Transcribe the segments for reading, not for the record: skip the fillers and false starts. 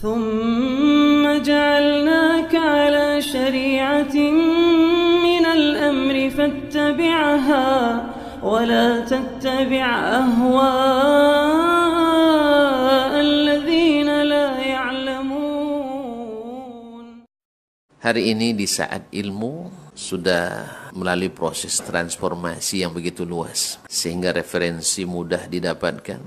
ثم جعلناك على شريعة من الأمر فاتبعها ولا تتبع أهواء الذين لا يعلمون. Hari ini di saat ilmu sudah melalui proses transformasi yang begitu luas, sehingga referensi mudah didapatkan,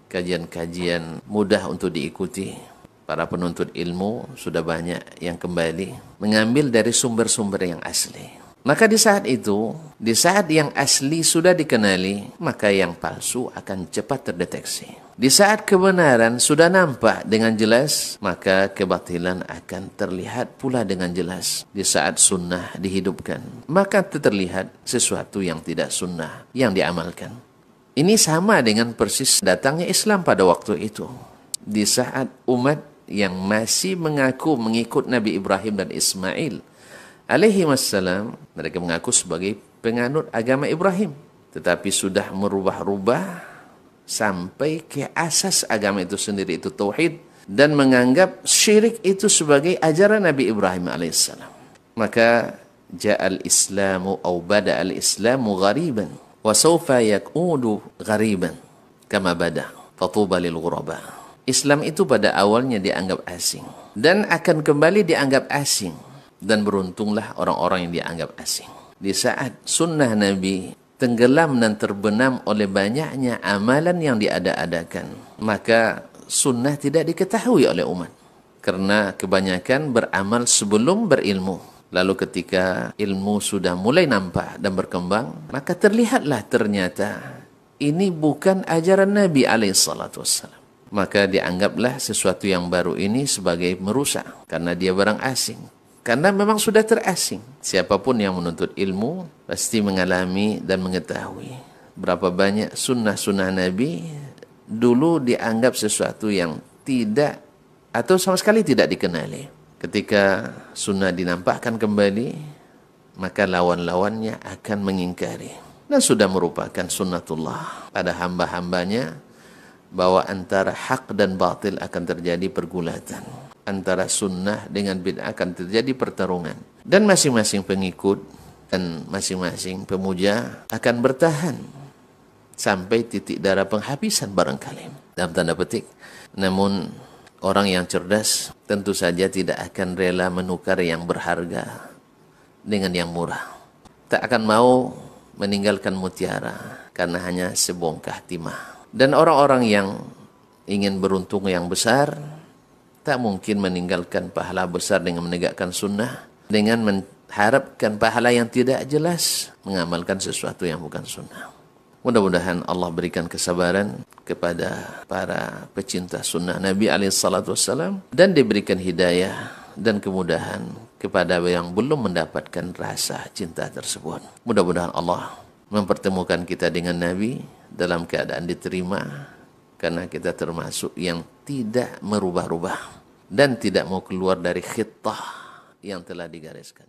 kajian-kajian mudah untuk diikuti. Para penuntut ilmu sudah banyak yang kembali mengambil dari sumber-sumber yang asli. Maka di saat itu, di saat yang asli sudah dikenali, maka yang palsu akan cepat terdeteksi. Di saat kebenaran sudah nampak dengan jelas, maka kebatilan akan terlihat pula dengan jelas. Di saat sunnah dihidupkan, maka terlihat sesuatu yang tidak sunnah yang diamalkan. Ini sama dengan persis datangnya Islam pada waktu itu. Di saat umat yang masih mengaku mengikut Nabi Ibrahim dan Ismail alaihi wassalam, mereka mengaku sebagai penganut agama Ibrahim, tetapi sudah merubah-rubah sampai ke asas agama itu sendiri, itu tauhid, dan menganggap syirik itu sebagai ajaran Nabi Ibrahim alaihissalam. Maka ja'al islamu au bada al islamu ghariban wa sawfa yakudu ghariban kama bada fatuba lil ghuraba. Islam itu pada awalnya dianggap asing dan akan kembali dianggap asing, dan beruntunglah orang-orang yang dianggap asing. Di saat sunnah Nabi tenggelam dan terbenam oleh banyaknya amalan yang diada-adakan, maka sunnah tidak diketahui oleh umat karena kebanyakan beramal sebelum berilmu. Lalu ketika ilmu sudah mulai nampak dan berkembang, maka terlihatlah ternyata ini bukan ajaran Nabi alaihissalam. Maka dianggaplah sesuatu yang baru ini sebagai merusak karena dia barang asing. Karena memang sudah terasing. Siapapun yang menuntut ilmu pasti mengalami dan mengetahui berapa banyak sunnah-sunnah Nabi dulu dianggap sesuatu yang tidak atau sama sekali tidak dikenali. Ketika sunnah dinampakkan kembali, maka lawan-lawannya akan mengingkari. Dan sudah merupakan sunnatullah pada hamba-hambanya, bahwa antara hak dan batil akan terjadi pergulatan. Antara sunnah dengan bid'ah akan terjadi pertarungan. Dan masing-masing pengikut dan masing-masing pemuja akan bertahan sampai titik darah penghabisan barangkali, dalam tanda petik. Namun orang yang cerdas tentu saja tidak akan rela menukar yang berharga dengan yang murah. Tak akan mau meninggalkan mutiara karena hanya sebongkah timah. Dan orang-orang yang ingin beruntung yang besar tak mungkin meninggalkan pahala besar dengan menegakkan sunnah, dengan mengharapkan pahala yang tidak jelas mengamalkan sesuatu yang bukan sunnah. Mudah-mudahan Allah berikan kesabaran kepada para pecinta sunnah Nabi alaihissalam dan diberikan hidayah dan kemudahan kepada yang belum mendapatkan rasa cinta tersebut. Mudah-mudahan Allah mempertemukan kita dengan Nabi dalam keadaan diterima, karena kita termasuk yang tidak merubah-rubah dan tidak mau keluar dari khittah yang telah digariskan.